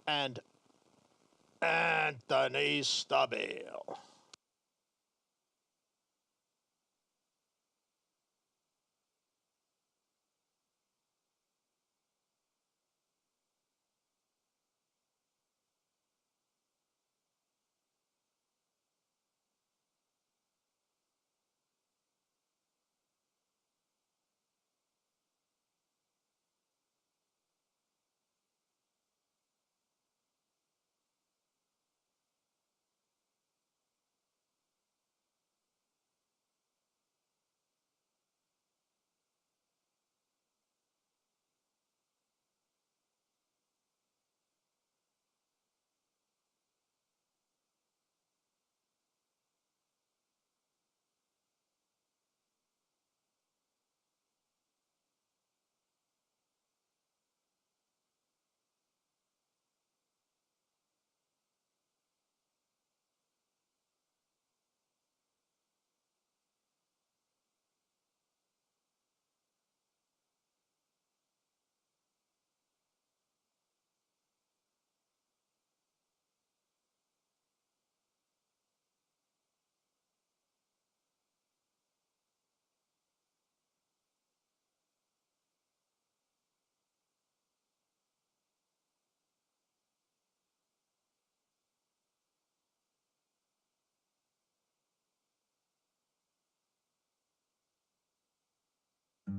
and Anthony Stabile.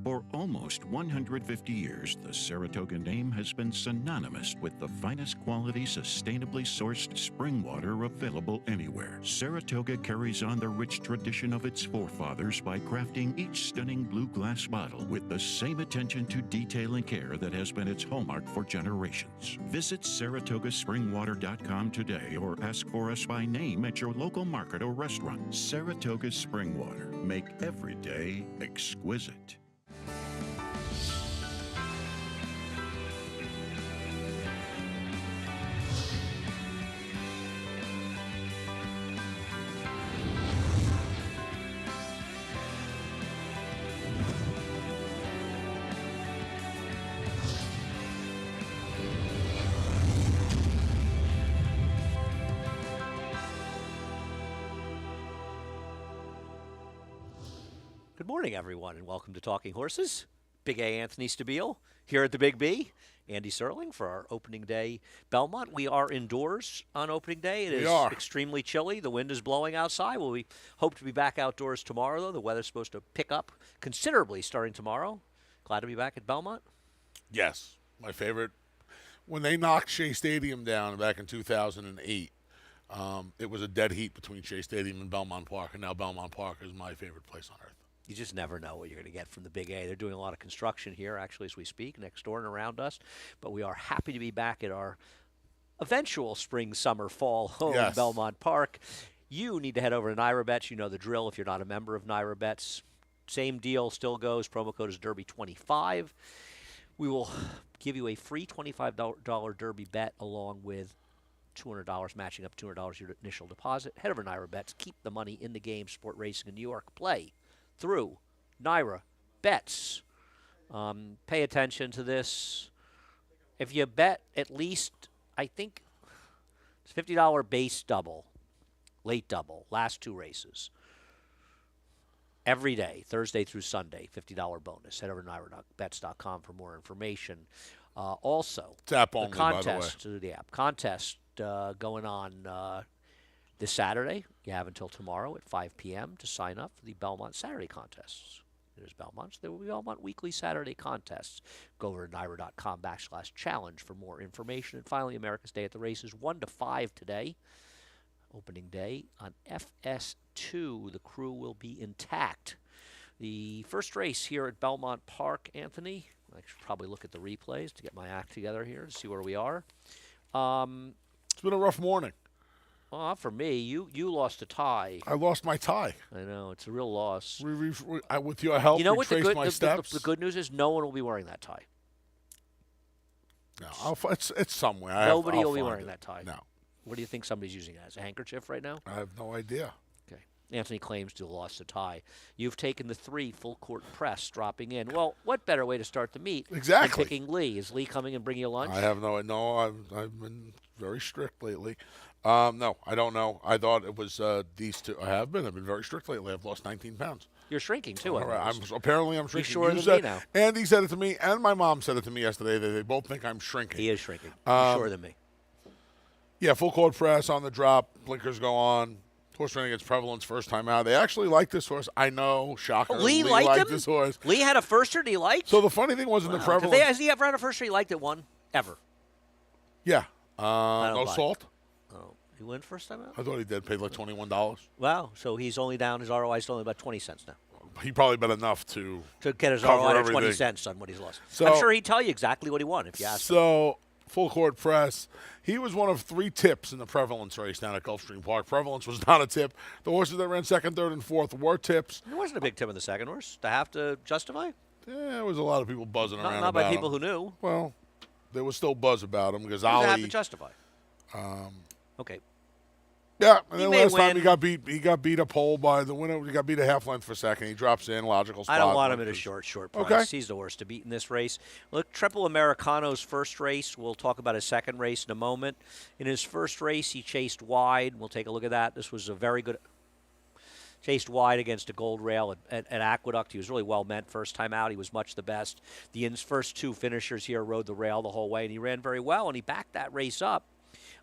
For almost 150 years, the Saratoga name has been synonymous with the finest quality, sustainably sourced spring water available anywhere. Saratoga carries on the rich tradition of its forefathers by crafting each stunning blue glass bottle with the same attention to detail and care that has been its hallmark for generations. Visit SaratogaSpringwater.com today or ask for us by name at your local market or restaurant. Saratoga Spring Water. Make every day exquisite. Good morning, everyone, and welcome to Talking Horses. Big A Anthony Stabile here at the Big B. Andy Serling for our opening day Belmont. We are indoors on opening day. It We is are. extremely chilly. The wind is blowing outside. We hope to be back outdoors tomorrow, though. The weather's supposed to pick up considerably starting tomorrow. Glad to be back at Belmont. Yes, my favorite. When they knocked Shea Stadium down back in 2008, it was a dead heat between Shea Stadium and Belmont Park, and now Belmont Park is my favorite place on earth. You just never know what you're going to get from the Big A. They're doing a lot of construction here, actually, as we speak, next door and around us. But we are happy to be back at our eventual spring, summer, fall home, Yes. Belmont Park. You need to head over to Naira Bets. You know the drill if you're not a member of Naira Bets. Same deal still goes. Promo code is Derby25. We will give you a free $25 Derby bet along with $200 matching up $200 your initial deposit. Head over to Naira Bets. Keep the money in the game. Sport racing in New York. Play through Naira Bets. Pay attention to this. If you bet at least, I think it's $50 base double, late double, last two races. Every day, Thursday through Sunday, $50 bonus. Head over to NairaBets.com for more information. Also, It's app the only, by the way. contest through the app. Contest going on this Saturday. You have until tomorrow at 5 p.m. to sign up for the Belmont Saturday contests. There's Belmont. So there will be Belmont weekly Saturday contests. Go over to Naira.com/challenge for more information. And finally, America's Day at the Races, 1 to 5 today. Opening day on FS2. The crew will be intact. The first race here at Belmont Park, Anthony. I should probably look at the replays to get my act together here to see where we are. It's been a rough morning. For me, you lost a tie. I lost my tie. I know, it's a real loss. With your help, You know what the retraced good my the, steps. the good news is? No one will be wearing that tie. No, it's somewhere. Nobody I'll will be find wearing it. that tie. No, What do you think somebody's using it as? A handkerchief right now? I have no idea. Okay. Anthony claims to have lost the tie. You've taken the 3 full court press, dropping in. Well, what better way to start the meet Exactly. than picking Lee? Is Lee coming and bringing you lunch? I have no. I've been very strict lately. No, I don't know. I thought it was these two. I've been very strict lately. I've lost 19 pounds. You're shrinking too. All right, almost. apparently I'm shrinking. shorter You than said- me now. Andy said it to me, and my mom said it to me yesterday. That they both think I'm shrinking. He is shrinking. He's shorter than me. Yeah, full court press on the drop. Blinkers go on. Horse running against Prevalence first time out. They actually like this horse. I know, shocker. Lee liked him? this horse. Lee had a firster that he liked? So the funny thing was in the Prevalence. Has he ever had a firster he liked that won? Ever? Yeah. don't No buy it. salt. Oh, he win first time out? I thought he did. Paid like $21. Wow. So he's only down, his ROI is only about 20 cents now. He probably bet enough to Get his cover ROI at 20 everything. cents on what he's lost. So- I'm sure he'd tell you exactly what he won if you asked him. So, full court press. He was one of 3 tips in the Prevalence race down at Gulfstream Park. Prevalence was not a tip. The horses that ran second, third, and fourth were tips. There wasn't a big tip in the second horse to have to justify. There was a lot of people buzzing around Not by about people him. who knew. Well, there was still buzz about him because Who's to have to Ali. justify? Okay. Yeah, and He then may last time win. he got beat a pole by the winner. He got beat a half length for second. He drops in, logical spot. I don't want him at a Because- short price. Okay. He's the worst to beat in this race. Look, Triple Americano's first race. We'll talk about his second race in a moment. In his first race, he chased wide. We'll take a look at that. This was a very good. Chased wide against a gold rail at Aqueduct. He was really well meant first time out. He was much the best. The first 2 finishers here rode the rail the whole way, and he ran very well, and he backed that race up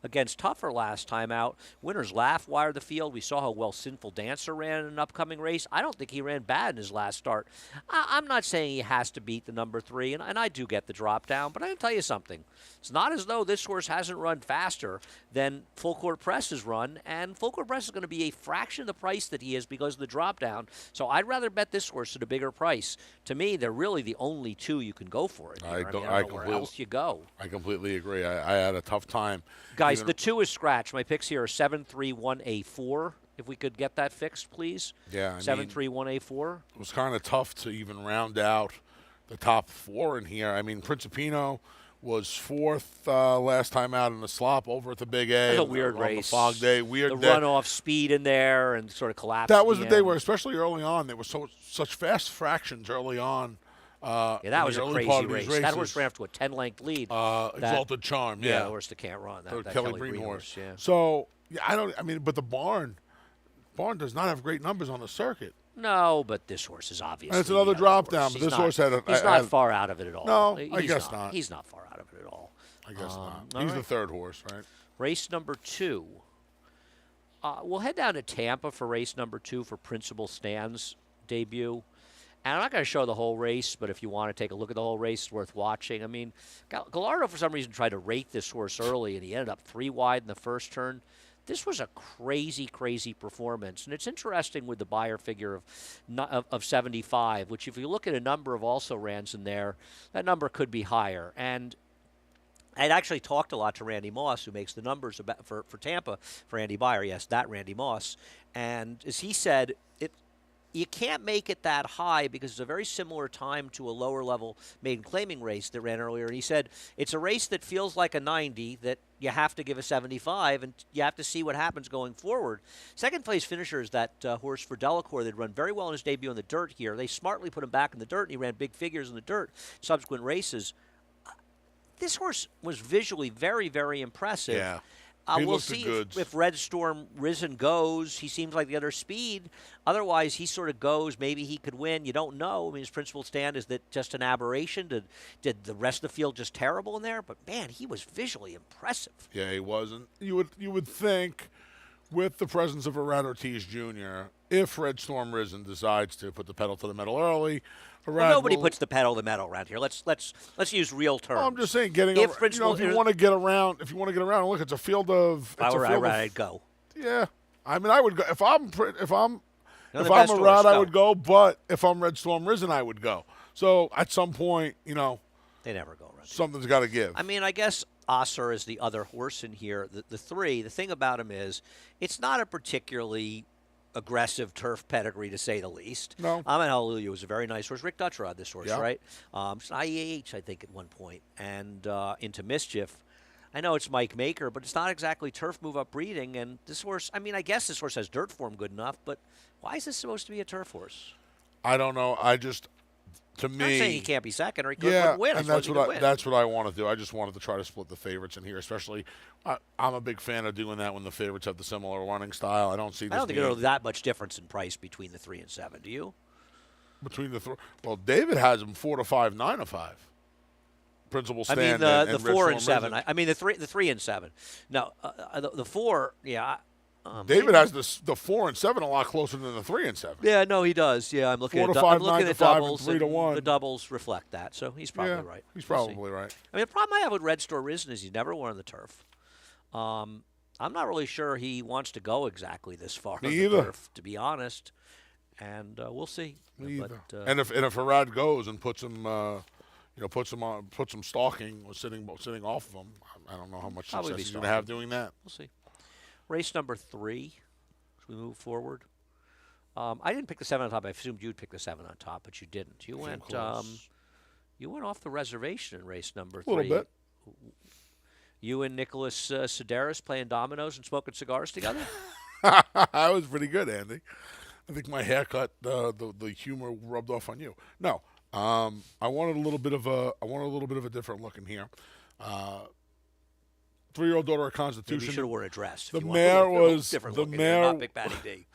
against Tougher last time out. Winners laugh wired the field. We saw how well Sinful Dancer ran in an upcoming race. I don't think he ran bad in his last start. I'm not saying he has to beat the number 3, and I do get the drop down, but I can tell you something. It's not as though this horse hasn't run faster than Full Court Press has run, and Full Court Press is going to be a fraction of the price that he is because of the drop down. So I'd rather bet this horse at a bigger price. To me, they're really the only 2 you can go for it. I Here. don't- I I don't know where completely- else you go. I completely agree. I had a tough time. Guys, even- the 2 is scratched. My picks here are 731A4. If we could get that fixed, please. Yeah, I mean- 731A4. it was kind of tough to even round out the top 4 in here. I mean, Principino was 4th last time out in the slop over at the Big A. It was a weird on race. The fog day. Weird The day. runoff speed in there and sort of collapse. That at was the day end. where, especially early on, there was such fast fractions early on. Yeah, in that the was a early crazy part of these race. That horse races. ran up to a 10-length lead. Exalted Charm, Yeah, yeah. the horse that can't run. The That Kelly Green horse. Yeah. So, yeah, but the barn does not have great numbers on the circuit. No, but this horse is obviously. And it's another the other drop horse. down, but He's this not- horse had a- He's I- not had- far out of it at all. No, I He's guess not. He's not far out of it at all. I guess not. all He's the right. 3rd horse, right? Race number 2. We'll head down to Tampa for race number 2 for Principal Stan's debut. And I'm not going to show the whole race, but if you want to take a look at the whole race, it's worth watching. I mean, Gallardo, for some reason, tried to rate this horse early, and he ended up 3 wide in the first turn. This was a crazy, crazy performance. And it's interesting with the buyer figure of 75, which if you look at a number of also-rans in there, that number could be higher. And I'd actually talked a lot to Randy Moss, who makes the numbers for Tampa, for Andy Beyer. Yes, that Randy Moss. And as he said, you can't make it that high because it's a very similar time to a lower-level maiden claiming race that ran earlier. And he said it's a race that feels like a 90 that you have to give a 75, and you have to see what happens going forward. Second-place finisher is that horse for Delacour that run very well in his debut in the dirt here. They smartly put him back in the dirt, and he ran big figures in the dirt subsequent races. This horse was visually very, very impressive. Yeah. He We'll looked the see goods. if Red Storm Risen goes. He seems like the other speed. Otherwise, he sort of goes. Maybe he could win. You don't know. I mean, his principal stand is that just an aberration. Did the rest of the field just terrible in there? But man, he was visually impressive. Yeah, he wasn't. You would think, with the presence of a Rat Ortiz Jr., if Red Storm Risen decides to put the pedal to the metal early, Well, nobody puts the pedal to the metal around here. Let's use real terms. Well, I'm just saying, getting If over, principal- if you want to get around, look, it's a field of. If I It's were a field I'd go. Yeah, I mean, I would go if I'm They're if the I'm best a horse, Rat, I go. would go. But if I'm Red Storm Risen, I would go. So at some point, They never go around. something's got to give. I mean, I guess Osser is the other horse in here. The 3, the thing about him is it's not a particularly aggressive turf pedigree, to say the least. No. Ahmed Hallelujah was a very nice horse. Rick Dutcher had this horse, Yeah. right? It's an IEH, I think, at one point. And Into Mischief. I know it's Mike Maker, but it's not exactly turf move-up breeding. And this horse, I mean, I guess this horse has dirt form good enough, but why is this supposed to be a turf horse? I don't know. To I'm me, not saying he can't be second or he couldn't yeah, win. and that's what I want to do. I just wanted to try to split the favorites in here, especially. I'm a big fan of doing that when the favorites have the similar running style. I don't see. I don't think there's that much difference in price between the 3 and 7. Do you? Between the well, David has them 4 to 5, 9 to 5. Principal stand. I mean and the 4 and Red 7. Storm I mean the 3 and 7. No, the 4. Yeah. David has the 4 and 7 a lot closer than the 3 and 7. Yeah, no, he does. Yeah, I'm looking 4 at to 5, I'm looking 9 to at 5, and doubles. 3 to 1. The doubles reflect that, so he's probably right. He's We'll probably see. right. I mean, the problem I have with Red Store Risen is he's never won on the turf. I'm not really sure he wants to go exactly this far on the turf, to be honest. And we'll see. Me but, either. And if Harad goes and puts him, puts him stalking or sitting off of him, I don't know how much Probably success be he's going to have doing that. We'll see. Race number 3. We move forward. I didn't pick the 7 on top. I assumed you'd pick the 7 on top, but you didn't. You went off the reservation in race number 3. A little bit. You and Nicholas Sedaris playing dominoes and smoking cigars together? That was pretty good, Andy. I think my haircut, the humor rubbed off on you. No, I wanted a little bit of a different look in here. 3-year-old daughter of Constitution. Maybe you should have worn a dress. The mare was not Big Batty D.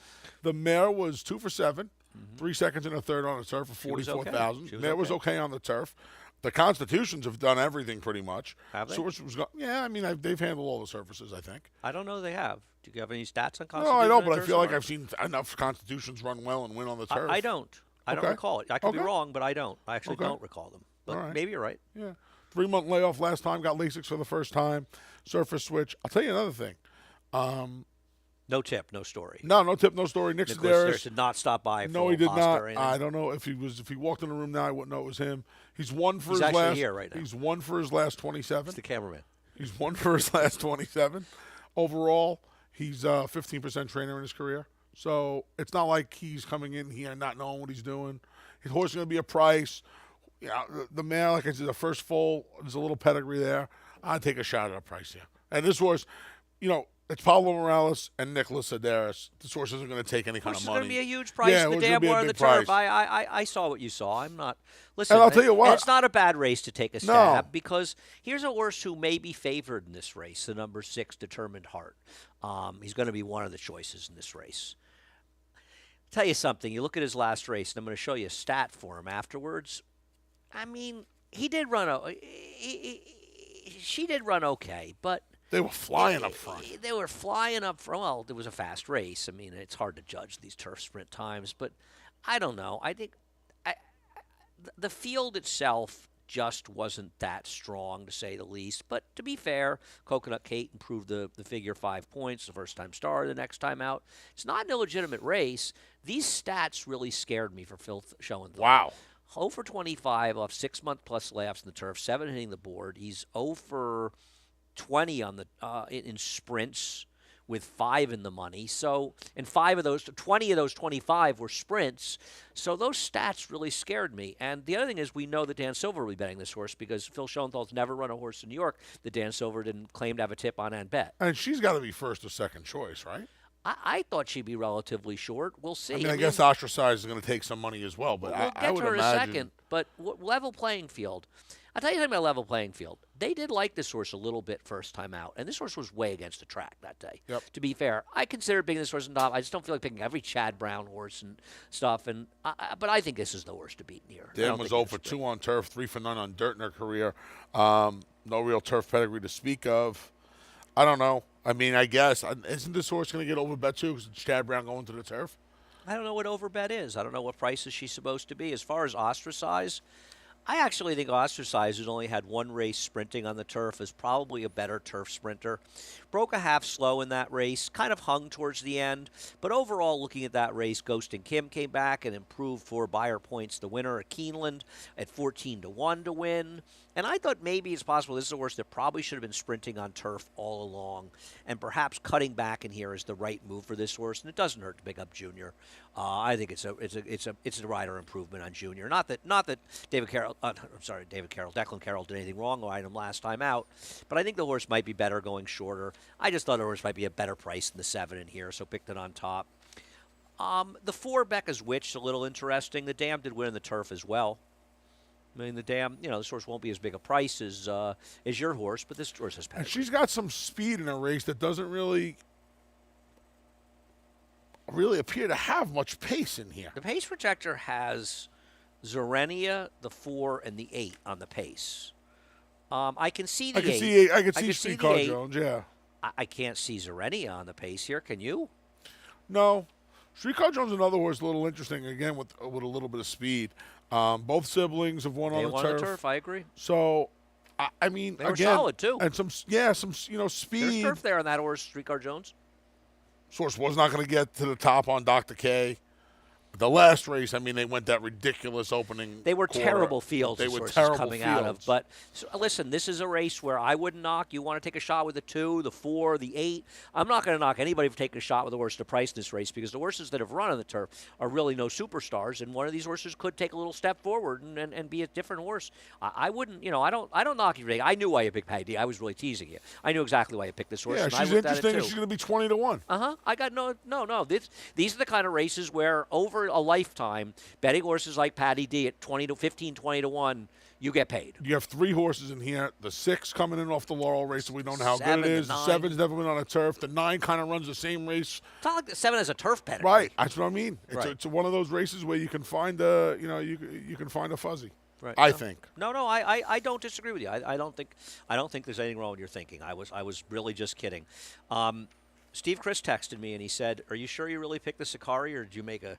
The mare was 2 for 7, 3 seconds and a third on the turf for 44,000. Mare was okay on the turf. The Constitutions have done everything pretty much. Have they? I mean, they've handled all the surfaces, I think. I don't know they have. Do you have any stats on Constitutions? No, I don't, but I feel like I've seen enough Constitutions run well and win on the turf. I don't. I don't recall it. I could be wrong, but I don't. I actually don't recall them. But maybe you're right. Yeah. 3-month layoff last time, got LASIK for the first time, surface switch. I'll tell you another thing. No tip, no story. No tip, no story. Nick Sedaris did not stop by. No, he did not. I don't know if he walked in the room now, I wouldn't know it was him. He's won for his last. Here right now. He's won for his last 27. It's the cameraman. He's won for his last 27. Overall, he's 15% trainer in his career. So it's not like he's coming in here not knowing what he's doing. His horse is going to be a price. The mare, like I said, the first foal, there's a little pedigree there. I'd take a shot at a price here. And this horse, it's Pablo Morales and Nicholas Sedaris. This horse isn't going to take any kind of money. It's going to be a huge price. The damn war on the turf. I saw what you saw. I'm not. Listen, and I'll tell you what. It's not a bad race to take a stab because here's a horse who may be favored in this race, the number 6 Determined Heart. He's going to be one of the choices in this race. I'll tell you something. You look at his last race, and I'm going to show you a stat for him afterwards. I mean, he did run. She did run okay, but they were flying up front. They were flying up front. Well, it was a fast race. I mean, it's hard to judge these turf sprint times, but I don't know. I think the field itself just wasn't that strong, to say the least. But to be fair, Coconut Kate improved the figure 5 points, the first time star, the next time out. It's not an illegitimate race. These stats really scared me for Phil Schoenthal. Wow. 0 for 25 off 6-month-plus layoffs in the turf, 7 hitting the board. He's 0 for 20 on the in sprints with 5 in the money. So, and 20 of those 25 were sprints. So those stats really scared me. And the other thing is, we know that Dan Silver will be betting this horse because Phil Schoenthal's never run a horse in New York that Dan Silver didn't claim to have a tip on and bet. And she's got to be first or second choice, right? I thought she'd be relatively short. We'll see. I guess Ostracized is going to take some money as well, but I would imagine. We'll get to her in a second. But level playing field. I'll tell you something about level playing field. They did like this horse a little bit first time out, and this horse was way against the track that day. Yep. To be fair, I considered picking this horse in top. I just don't feel like picking every Chad Brown horse and stuff. But I think this is the horse to beat here. Dan was 0 for 2 on turf, 3 for 9 on dirt in her career. No real turf pedigree to speak of. I don't know. I mean, I guess. Isn't this horse going to get overbet too because it's Chad Brown going to the turf? I don't know what overbet is. I don't know what price is she supposed to be. As far as Ostracized, I actually think Ostracized, who's only had 1 race sprinting on the turf, is probably a better turf sprinter. Broke a half slow in that race, kind of hung towards the end. But overall, looking at that race, Ghost and Kim came back and improved for Buyer Points, the winner at Keeneland, at 14-1 to win. And I thought maybe it's possible this is a horse that probably should have been sprinting on turf all along, and perhaps cutting back in here is the right move for this horse. And it doesn't hurt to pick up Junior. I think it's a rider improvement on Junior. Not that David Carroll, Declan Carroll did anything wrong riding him last time out, but I think the horse might be better going shorter. I just thought the horse might be a better price than the 7 in here, so picked it on top. The 4 Becca's Witch is a little interesting. The Dam did win in the turf as well. I mean, the Dam, this horse won't be as big a price as your horse, but this horse has pedigree. And she's got some speed in a race that doesn't really appear to have much pace in here. The pace projector has Zerenia, the 4, and the 8 on the pace. I can see the 8. I can see Streetcar Jones, yeah. I can't see Zerenia on the pace here. Can you? No. Streetcar Jones is another horse a little interesting, again, with a little bit of speed. Both siblings have won on the turf. They won on the turf, I agree. So, I mean, they were again, solid, too. And some speed. There's turf there on that horse, Streetcar Jones. This horse was not going to get to the top on Dr. K. The last race, I mean, they went that ridiculous opening. They were quarter. terrible fields. They were horses terrible coming fields. out of. But listen, this is a race where I wouldn't knock. You want to take a shot with the 2, the 4, the 8. I'm not going to knock anybody for taking a shot with the horse to price in this race because the horses that have run on the turf are really no superstars, and one of these horses could take a little step forward and be a different horse. I wouldn't, I don't knock you. I knew why you picked Patty D. I was really teasing you. I knew exactly why you picked this horse. Yeah, and she's interesting. She's going to be 20-1. I got no. These are the kind of races where over a lifetime, betting horses like Patty D at 20-1, you get paid. You have 3 horses in here. The 6 coming in off the Laurel race, so we don't know how 7, good it is. the The 9. 7's never been on a turf. The 9 kind of runs the same race. It's not like the 7 has a turf pedigree. Right, that's what I mean. Right. It's one of those races where you can find a, you can find a fuzzy. Right. I think. No, I don't disagree with you. I don't think there's anything wrong with your thinking. I was really just kidding. Steve Chris texted me and he said, "Are you sure you really picked the Sakari, or did you make a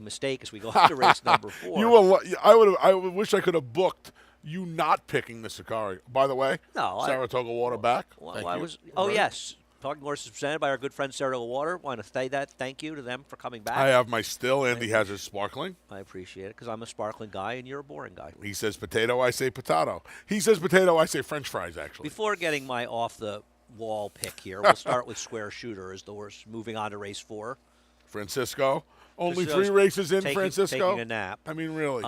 mistake as we go into race number 4?" I wish I could have booked you not picking the Sakari. By the way, No, Saratoga Water back. Well, Thank I you. was. Right. Yes. Talking Horses presented by our good friend Saratoga Water. Want to say that. Thank you to them for coming back. I have my still. Andy has his sparkling. I appreciate it because I'm a sparkling guy and you're a boring guy. He says potato, I say potato. He says potato, I say French fries, actually. Before getting my off the wall pick here, we'll start with Square Shooter as the horse moving on to race 4. Francisco. Only Francisco's 3 races in, taking Francisco. taking a nap. I mean, really.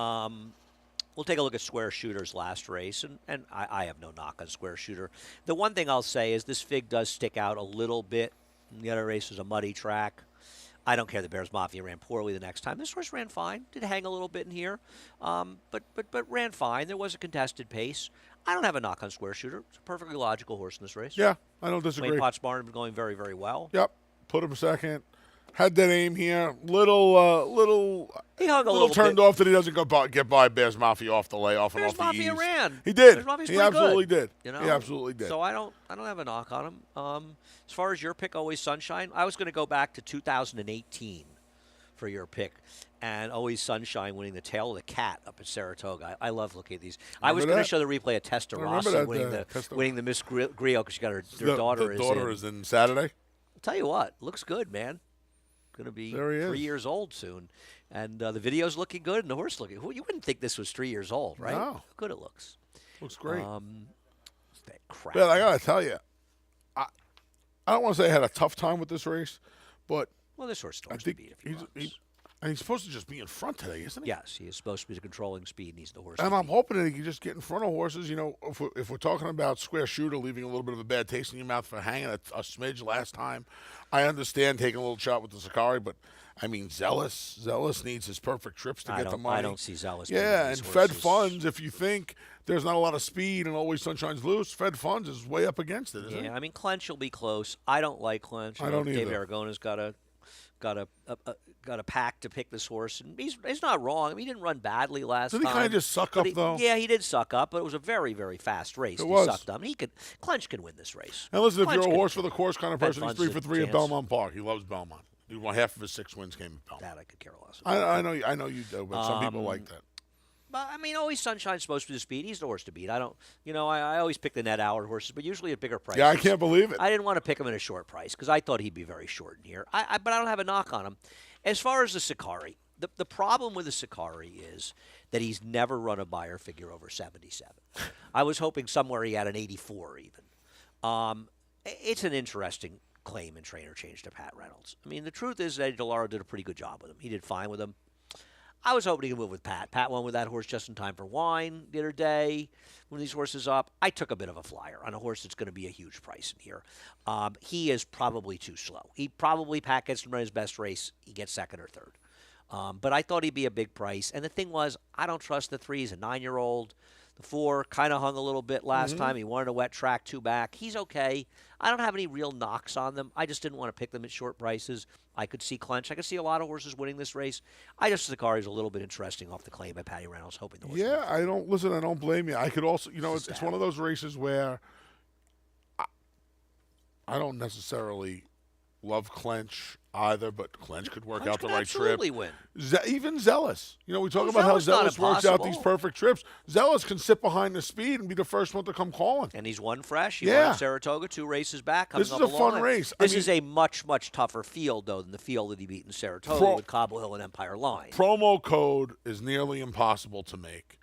We'll take a look at Square Shooter's last race, and I have no knock on Square Shooter. The one thing I'll say is this fig does stick out a little bit. The other race was a muddy track. I don't care the Bears Mafia ran poorly the next time. This horse ran fine. Did hang a little bit in here, but ran fine. There was a contested pace. I don't have a knock on Square Shooter. It's a perfectly logical horse in this race. Yeah, I don't disagree. Wayne Potts Barn has been going very, very well. Yep. Put him second. Had that aim here. Little He hung a little little turned bit. off that he doesn't get by Bears Mafia off the layoff and Bears off the Mafia ease. ran. He did. Bears Mafia's He pretty absolutely good, did. He absolutely did. So I don't have a knock on him. As far as your pick, Always Sunshine, I was going to go back to 2018 for your pick, and Always Sunshine winning the Tail of the Cat up at Saratoga. I love looking at these. I was going to that? show the replay of Testa remember Rossi that, winning the Miss Griot because she got her The daughter. daughter is in Saturday. I'll tell you what, looks good, man. Going to be There he is. 3 years old soon, and the video's looking good, and the horse looking. You wouldn't think this was 3 years old, right? No. How good it looks. Looks great. That crap. But I gotta tell you, I don't want to say I had a tough time with this race, but Well, this horse I starts to think beat if he runs. he's supposed to just be in front today, isn't he? Yes, he is supposed to be the controlling speed, and he's the horse. And to I'm beat. hoping that he can just get in front of horses. If we're talking about Square Shooter leaving a little bit of a bad taste in your mouth for hanging a smidge last time, I understand taking a little shot with the Sakari, but I mean, Zealous needs his perfect trips to get the money. I don't see Zealous. Yeah, beating and these Fed horses. Funds, if you think there's not a lot of speed and Always Sunshine's loose, Fed Funds is way up against it, isn't Yeah, it? I mean, Clench will be close. I don't like Clench. I don't Dave either. Aragona's got a pack to pick this horse, and he's not wrong. I mean, he didn't run badly last Didn't time. he kind of just suck but up, he- though? Yeah, he did suck up, but it was a very, very fast race. It he was. sucked up. Clench can win this race. And listen, if Clench you're a can- horse for the course kind of Fed person, he's Funds 3 is for a 3 at chance. Belmont Park. He loves Belmont. He won half of his 6 wins came at Belmont. That I could care less. I know you do, but some people like that. But I mean, Always Sunshine's supposed to be the speed. He's the horse to beat. I don't, I always pick the net hour horses, but usually at bigger prices. Yeah, I can't believe it. I didn't want to pick him at a short price because I thought he'd be very short in here. But I don't have a knock on him. As far as the Sakari, the problem with the Sakari is that he's never run a Beyer figure over 77. I was hoping somewhere he had an 84 even. It's an interesting claim and trainer change to Pat Reynolds. I mean, the truth is that Eddie DeLauro did a pretty good job with him. He did fine with him. I was hoping he could move with Pat. Pat won with that horse just in time for wine the other day. When these horses up, I took a bit of a flyer on a horse that's going to be a huge price in here. He is probably too slow. Pat gets to run his best race. He gets second or third. But I thought he'd be a big price. And the thing was, I don't trust the 3. He's a 9-year-old. The 4 kind of hung a little bit last time. He wanted a wet track, 2 back. He's okay. I don't have any real knocks on them. I just didn't want to pick them at short prices. I could see clench. I could see a lot of horses winning this race. Zakari is a little bit interesting off the claim by Patty Reynolds, hoping the horse. Yeah, I don't blame you. I could also, it's one of those races where I don't necessarily love clench either, but clench could work out the right trip. Win. Even Zealous. We talk about how Zealous works out these perfect trips. Zealous can sit behind the speed and be the first one to come calling. And he's won fresh. He won at Saratoga 2 races back. This is a fun race. This is a much, much tougher field, though, than the field that he beat in Saratoga with Cobble Hill and Empire Line. Promo code is nearly impossible to make.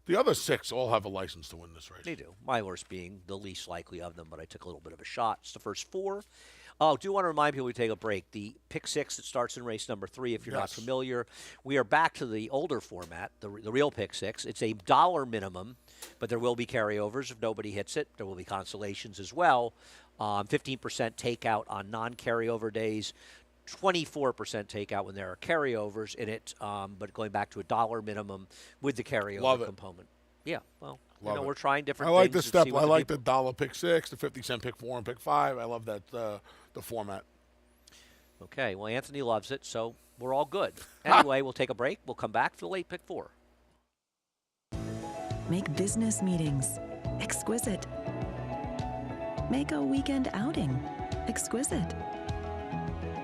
The other 6 all have a license to win this race. They do. My horse being the least likely of them, but I took a little bit of a shot. It's the first 4. Oh, do want to remind people we take a break. The pick 6 that starts in race number 3, if you're not familiar, we are back to the older format, the real pick 6. It's a $1 minimum, but there will be carryovers if nobody hits it. There will be consolations as well. 15% takeout on non-carryover days, 24% takeout when there are carryovers in it, but going back to a $1 minimum with the carryover component. Yeah, well, we're trying different things. I like the step. I like the $1 pick 6, the 50-cent pick 4, and pick 5. I love that the format. Okay, well, Anthony loves it, so we're all good. Anyway, we'll take a break. We'll come back for the late pick 4. Make business meetings exquisite. Make a weekend outing exquisite.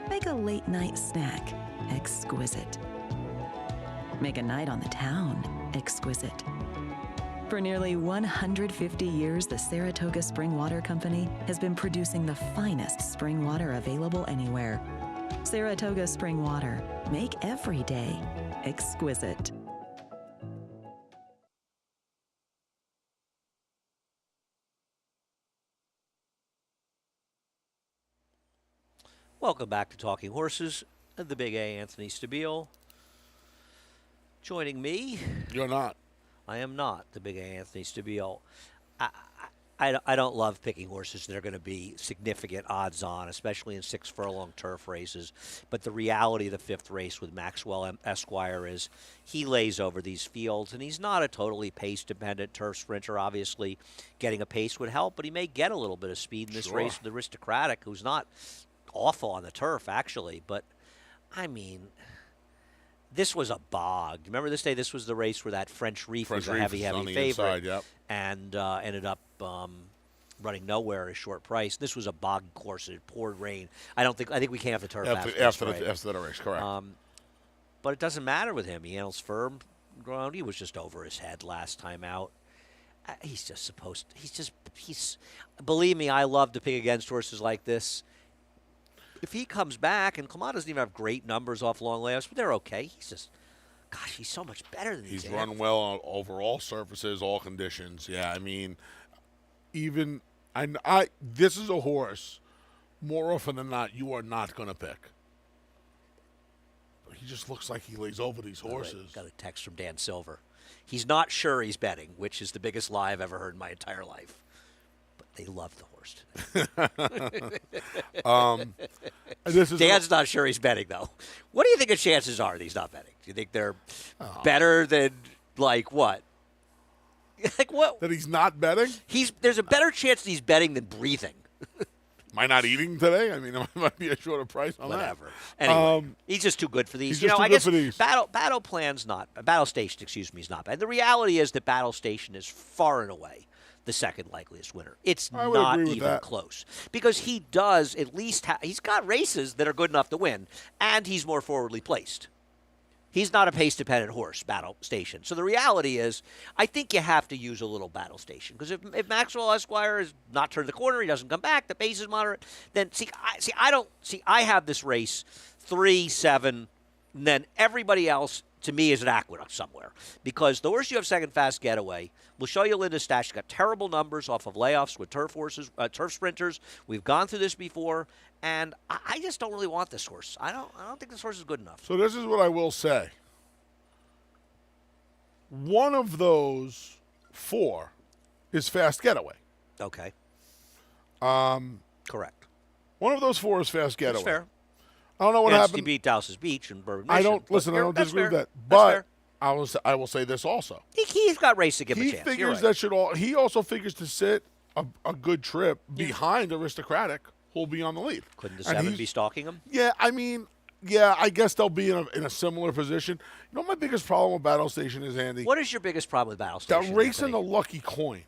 Make a late night snack exquisite. Make a night on the town exquisite. For nearly 150 years, the Saratoga Spring Water Company has been producing the finest spring water available anywhere. Saratoga Spring Water. Make every day exquisite. Welcome back to Talking Horses and the Big A, Anthony Stabile. Joining me. You're not. I am not the Big A, Anthony Stabile. I don't love picking horses that are going to be significant odds on, especially in 6-furlong turf races. But the reality of the 5th race with Maxwell Esquire is he lays over these fields, and he's not a totally pace-dependent turf sprinter. Obviously, getting a pace would help, but he may get a little bit of speed in this race with Aristocratic, who's not awful on the turf, actually. But, I mean, this was a bog. Remember this day? This was the race where that French Reef was a heavy favorite, inside, and ended up running nowhere at a short price. This was a bog course. It poured rain. I think we can't have the turf after the race. Correct. But it doesn't matter with him. He handles firm ground. He was just over his head last time out. He's just supposed. He's. Believe me, I love to pick against horses like this. If he comes back, and Clement doesn't even have great numbers off long layups, but they're okay. He's just, gosh, he's so much better than he's run well on over all surfaces, all conditions. Yeah, I mean, this is a horse, more often than not, you are not going to pick. But he just looks like he lays over these horses. Got a text from Dan Silver. He's not sure he's betting, which is the biggest lie I've ever heard in my entire life. They love the horse today. Dan's not sure he's betting, though. What do you think the chances are that he's not betting? Do you think they're better than, like, what? Like, what? That he's not betting? There's a better chance that he's betting than breathing. Am I not eating today? I mean, it might be a shorter price on Whatever. Anyway, he's just too good for these. He's just too good for these. Battle Station, is not bad. The reality is that Battle Station is far and away the second likeliest winner. It's not even close. Because he does at least he's got races that are good enough to win, and he's more forwardly placed. He's not a pace-dependent horse, Battle Station. So the reality is, I think you have to use a little Battle Station. Because if Maxwell Esquire is not turned the corner, he doesn't come back, the pace is moderate, then I have this race 3, 7, and then everybody else to me, is an Aqueduct somewhere. Because the horse you have second, Fast Getaway, we'll show you Linda's stats. She's got terrible numbers off of layoffs with turf horses, turf sprinters. We've gone through this before, and I just don't really want this horse. I don't think this horse is good enough. So this is what I will say. One of those 4 is Fast Getaway. Okay. Correct. One of those 4 is Fast Getaway. That's fair. I don't know what He happened. beat Dowse's Beach and Bourbon I Mission, don't but listen. I don't that's disagree with fair. that. That's But fair. I will say this also. He's got race to give him a He chance. You're figures right. that should all. He also figures to sit a good trip behind Aristocratic, who'll be on the lead. Couldn't the And 7 he's- be stalking him? Yeah, I mean, yeah, I guess they'll be in a similar position. You know, what my biggest problem with Battle Station is, Andy. What is your biggest problem with Battle That Station? racing the Anthony? lucky coin.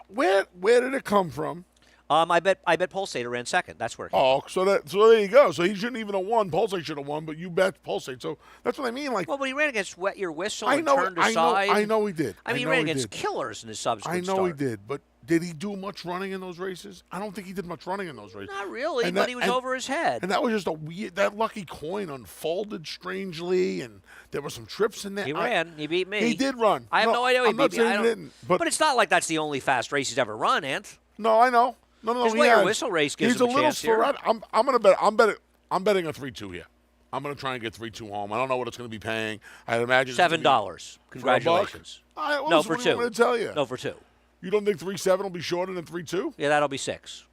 Where did it come from? I bet Pulsator ran second. That's where it came Oh, so there you go. So he shouldn't even have won. Pulsate should have won, but you bet Pulsate. So that's what I mean. Like, Well, but he ran against Wet Your Whistle I and know, turned I know, aside. I know he did. I mean, he know ran he against did. killers in his I subsequent know start. he did, but did he do much running in those races? I don't think he did much running in those races. Not really, And but that- he was and- over his head. And that was just a weird. That lucky coin unfolded strangely, and there were some trips in there. He ran. He beat me. He did run. I have no idea. He I'm not beat me. saying I he don't- didn't, but it's not like that's the only fast race he's ever run, Ant. no, I know. No. His he Wet Your has. Whistle race gives He's him a a little chance here. sporadic. I'm gonna bet. I'm betting a 3-2 here. I'm gonna try and get 3-2 home. I don't know what it's gonna be paying. I'd imagine it's gonna be- $7. for a buck? Congratulations. All right, well, No, listen, for what do you two. want me to tell you? No, for 2. You don't think 3-7 will be shorter than 3-2? Yeah, that'll be 6.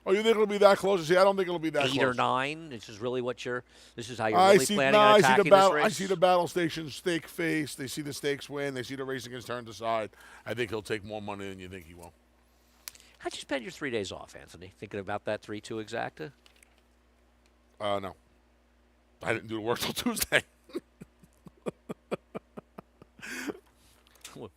Oh, you think it'll be that close? See, I don't think it'll be that 8 close. or 9. This is really what you're. This is how you're I really see. planning No, on I see attacking the battle. this race. I see the Battle Station stake face. They see the stakes win. They see the racing is turned aside. I think he'll take more money than you think he will. How'd you spend your 3 days off, Anthony? Thinking about that 3-2 exacta? No, I didn't do the work till Tuesday.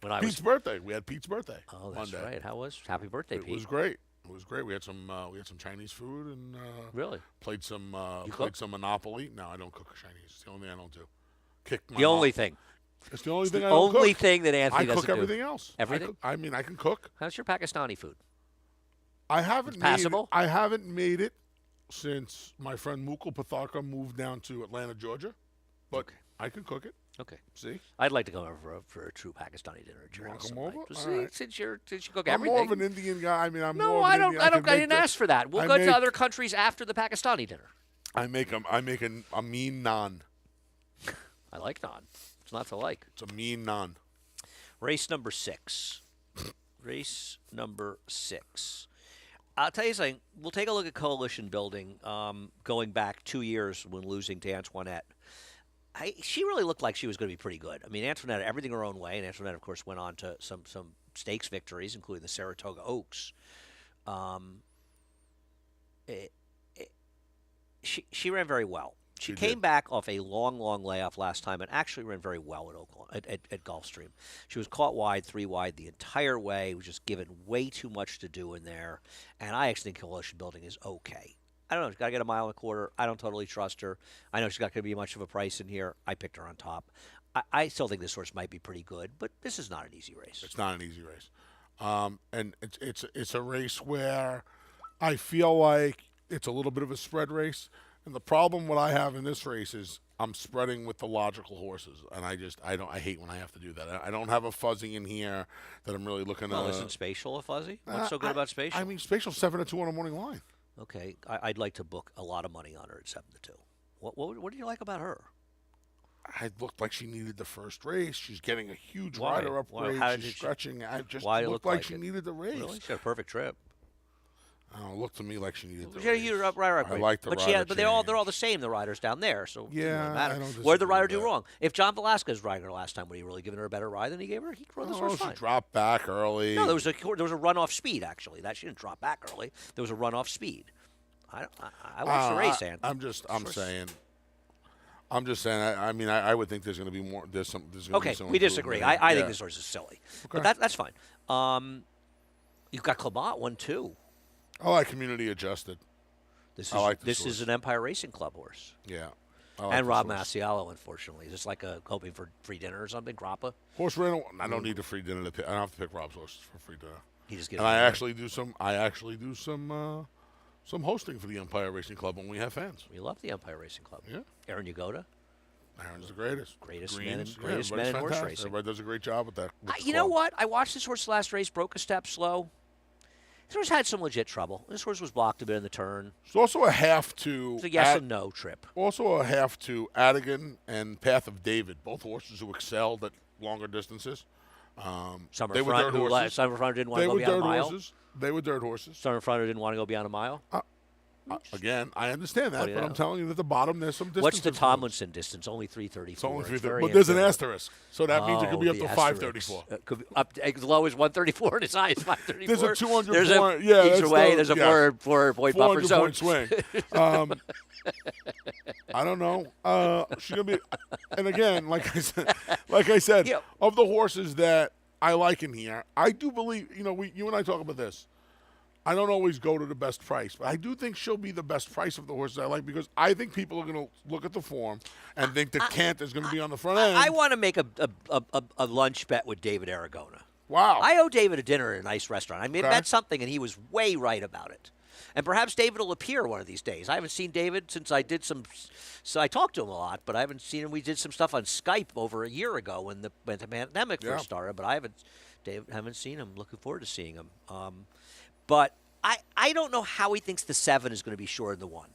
When I Pete's was. birthday. We had Pete's birthday. Oh, that's Monday. right. How was? Happy birthday, It Pete. was great. It was great. We had some Chinese food and Really? played some You played cook? some Monopoly. No, I don't cook Chinese. It's the only thing I don't do. Kick my The only mom. thing. It's the only thing The I don't only cook. thing that Anthony I doesn't cook do. everything else. Everything? I mean, I can cook. How's your Pakistani food? I haven't It's made passable? it, I haven't made it since my friend Mukul Patharka moved down to Atlanta, Georgia. But Okay. I can cook it. Okay. See, I'd like to go over for a true Pakistani dinner at your wanna house. come sometime. over? See, All right. since you cook I'm everything. more of an Indian guy. I mean, I'm no, more of I an don't. Indian. I don't. can I make didn't ask for that. We'll I go make- to other countries after the Pakistani dinner. I make a mean naan. I like naan. It's not to like. It's a mean naan. Race number 6. Race number 6. I'll tell you something. We'll take a look at coalition building going back 2 years when losing to Antoinette. She really looked like she was going to be pretty good. I mean, Antoinette had everything her own way, and Antoinette, of course, went on to some stakes victories, including the Saratoga Oaks. She ran very well. She came back off a long layoff last time and actually ran very well at Oklahoma, at Gulfstream. She was caught wide, 3 wide the entire way, was just given way too much to do in there. And I actually think coalition building is okay. I don't know. She's got to get a mile and a quarter. I don't totally trust her. I know she's not going to be much of a price in here. I picked her on top. I still think this horse might be pretty good, but this is not an easy race. It's not an easy race, and it's a race where I feel like it's a little bit of a spread race. And the problem what I have in this race is I'm spreading with the logical horses, and I hate when I have to do that. I don't have a fuzzy in here that I'm really looking Well, at. isn't Spatial a fuzzy? What's so good about Spatial? I mean, Spatial 7-2 on a morning line. Okay, I'd like to book a lot of money on her at 7-2. What do you like about her? I looked like she needed the first race. She's getting a huge Why? rider upgrade. How did She's she- stretching. I just why did it looked look like like she it? needed the race. Really? She got a perfect trip. It looked to me like she needed the She had a race. huge rider I upgrade. like the but rider but they're all change. the same. The riders down there, so it doesn't Yeah, really matter. I don't Where did the disagree rider with do that. wrong? If John Velasquez riding her last time, would he really given her a better ride than he gave her? He rode this horse she fine. dropped back early. No, there was a runoff speed actually. That she didn't drop back early. There was a runoff speed. I watched the race, Anthony. I'm just saying. I mean, I would think there's going to be more. There's going to Okay, be some we disagree. improvement. I think Yeah. this horse is silly, Okay. but that's fine. You've got Clement 1-2. I like community adjusted. This is I like this this is horse. an Empire Racing Club horse. Yeah. I like And this Rob horse. Masiello, unfortunately, is this like hoping for free dinner or something? Grappa? Horse ran. I don't need a free dinner to pick. I don't have to pick Rob's horses for free dinner. He just gives. And them I dinner. actually do some. Some hosting for the Empire Racing Club when we have fans. We love the Empire Racing Club. Yeah. Aaron Yagoda. Aaron's the greatest. Greatest Greens, men in- yeah, greatest everybody's men in horse fantastic. racing. Everybody does a great job with that. with the You know club. what? I watched this horse last race, broke a step slow. This horse had some legit trouble. This horse was blocked a bit in the turn. It's also a half to. It's a yes and no trip. Also a half to Adigan and Path of David, both horses who excelled at longer distances. They were dirt horses. Summerfront didn't want They to go were beyond a dirt mile. horses. They were dirt horses. Summerfront didn't want to go beyond a mile. Again, I understand that, What do you but know? I'm telling you that at the bottom there's some distance. What's the influence. Tomlinson distance? Only 3:34. It's only It's 330, very but there's an influential. asterisk, so that means it could be up the to asterisk. 534. Could be up as low as 134 and as high as 534. There's a 200 There's point. Yeah, either that's way, the- there's a yeah. 400 point buffer 400 zone. point swing. I don't know. She's gonna be, and again, like I said, Yeah. of the horses that I like in here, I do believe. You and I talk about this. I don't always go to the best price, but I do think she'll be the best price of the horses I like because I think people are going to look at the form and think that Kant is going to be on the front end. I want to make a lunch bet with David Aragona. Wow. I owe David a dinner at a nice restaurant. I mean, Okay. bet something, and he was way right about it. And perhaps David will appear one of these days. I haven't seen David since I did some. So I talked to him a lot, but I haven't seen him. We did some stuff on Skype over a year ago when the pandemic Yeah. first started. But I haven't seen him. Looking forward to seeing him. But I don't know how he thinks the 7 is going to be short of the 1.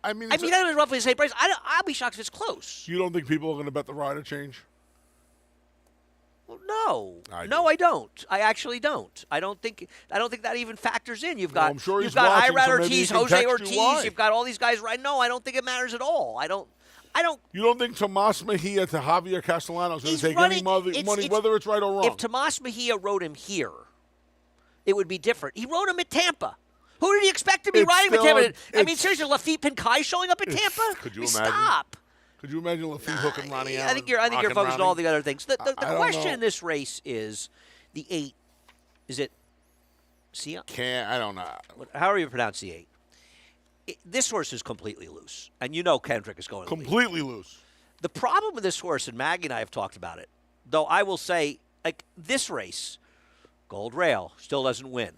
I mean, I don't know roughly the same price. I'll be shocked if it's close. you don't think people are going to bet the rider change? Well, no, I no, do. I don't. I actually don't. I don't think that even factors in. You've got I'm sure you've he's got watching, Irad so maybe Ortiz, he can Jose text you Ortiz. why. You've got all these guys right. No, I don't think it matters at all. I don't. You don't think Tomas Mejia to Javier Castellano is going He's to take running, any money, whether it's right or wrong? If Tomas Mejia rode him here, it would be different. He rode him at Tampa. Who did he expect to be It's riding with still Tampa? I mean, it's- seriously, Lafitte Pinkai showing up at Tampa? Could you I mean, imagine? Stop. Could you imagine Lafitte hooking Ronnie Allen? I think you're rocking focused on all Ronnie? the other things. The I don't question know. in this race is the 8. Is it Sia? I don't know. However you pronounce the 8. This horse is completely loose, and you know Kendrick is going to lead. Completely loose. The problem with this horse, and Maggie and I have talked about it, though I will say, like this race, Gold Rail still doesn't win.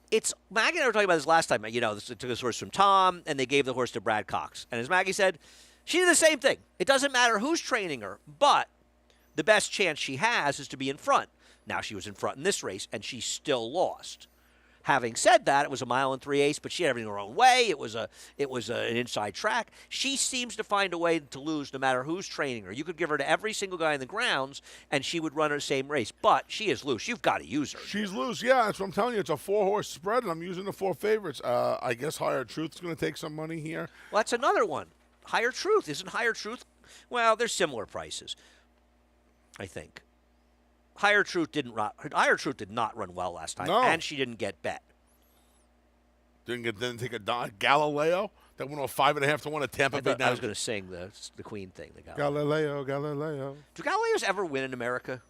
It's Maggie and I were talking about this last time. They took this horse from Tom, and they gave the horse to Brad Cox. And as Maggie said, she did the same thing. It doesn't matter who's training her, but the best chance she has is to be in front. Now she was in front in this race, and she still lost. Having said that, it was a 1 3/8, but she had everything her own way. It was an inside track. She seems to find a way to lose no matter who's training her. You could give her to every single guy in the grounds, and she would run her same race. But she is loose. You've got to use her. She's loose. Yeah, that's what I'm telling you. It's a 4-horse spread, and I'm using the 4 favorites. I guess Higher Truth's going to take some money here. Well, that's another one. Higher Truth. Isn't Higher Truth? Well, they're similar prices, I think. Higher Truth did not run well last time, No. and she didn't get bet. Didn't take a Galileo that went off 5.5 to 1 at Tampa Bay. I was going to sing the Queen thing. Galileo. Do Galileos ever win in America?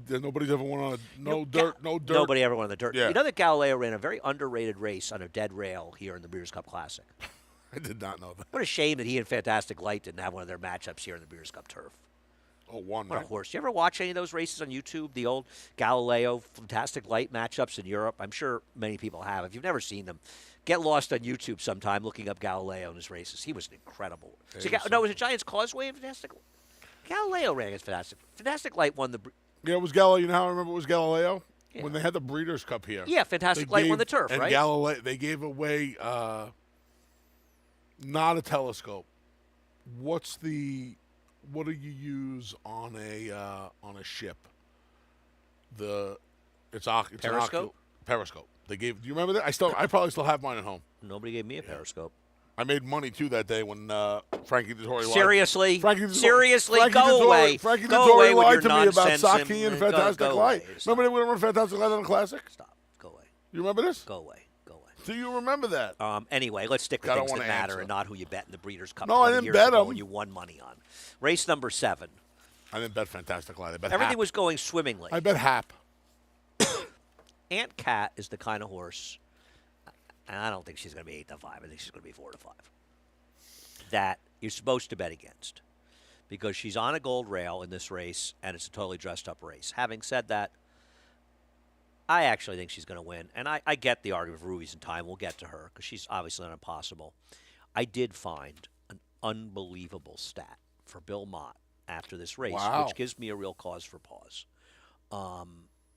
Nobody's ever won on no dirt. Nobody ever won on the dirt. Yeah. You know that Galileo ran a very underrated race on a dead rail here in the Breeders' Cup Classic. I did not know that. What a shame that he and Fantastic Light didn't have one of their matchups here in the Breeders' Cup turf. Oh, one. What a Right? horse. You ever watch any of those races on YouTube, the old Galileo Fantastic Light matchups in Europe? I'm sure many people have. If you've never seen them, get lost on YouTube sometime looking up Galileo in his races. He was incredible. Was it Giants Causeway in Fantastic? Galileo ran against Fantastic. Fantastic Light won the... Yeah, it was Galileo. You know how I remember it was Galileo? Yeah. When they had the Breeders' Cup here. Yeah, Fantastic Light won the turf, and right? Galileo, they gave away not a telescope. What do you use on a ship? Periscope? Periscope. They gave. Do you remember that? I probably still have mine at home. Nobody gave me a Periscope. I made money too that day when Frankie Dettori lied. Seriously? Frankie Go Dettori- away. Frankie Go Dettori away with lied your to me about nonsense Saki and Fantastic go Light. away. Remember they would run Fantastic Light on the Classic? Stop. Go away. You remember this? Go away. Go away. Do you remember that? Anyway, let's stick with I don't things that wanna matter answer. and not who you bet in the Breeders' Cup. No, I 20 didn't years bet ago 'em. when you won money on. Race number 7. I didn't bet Fantastic Light. I bet Everything Hap. was going swimmingly. I bet Hap. Aunt Cat is the kind of horse, and I don't think she's going to be 8 to 5. I think she's going to be 4 to 5. That you're supposed to bet against because she's on a gold rail in this race, and it's a totally dressed up race. Having said that, I actually think she's going to win, and I get the argument of Ruby's in time. We'll get to her because she's obviously not impossible. I did find unbelievable stat for Bill Mott after this race, Wow. which gives me a real cause for pause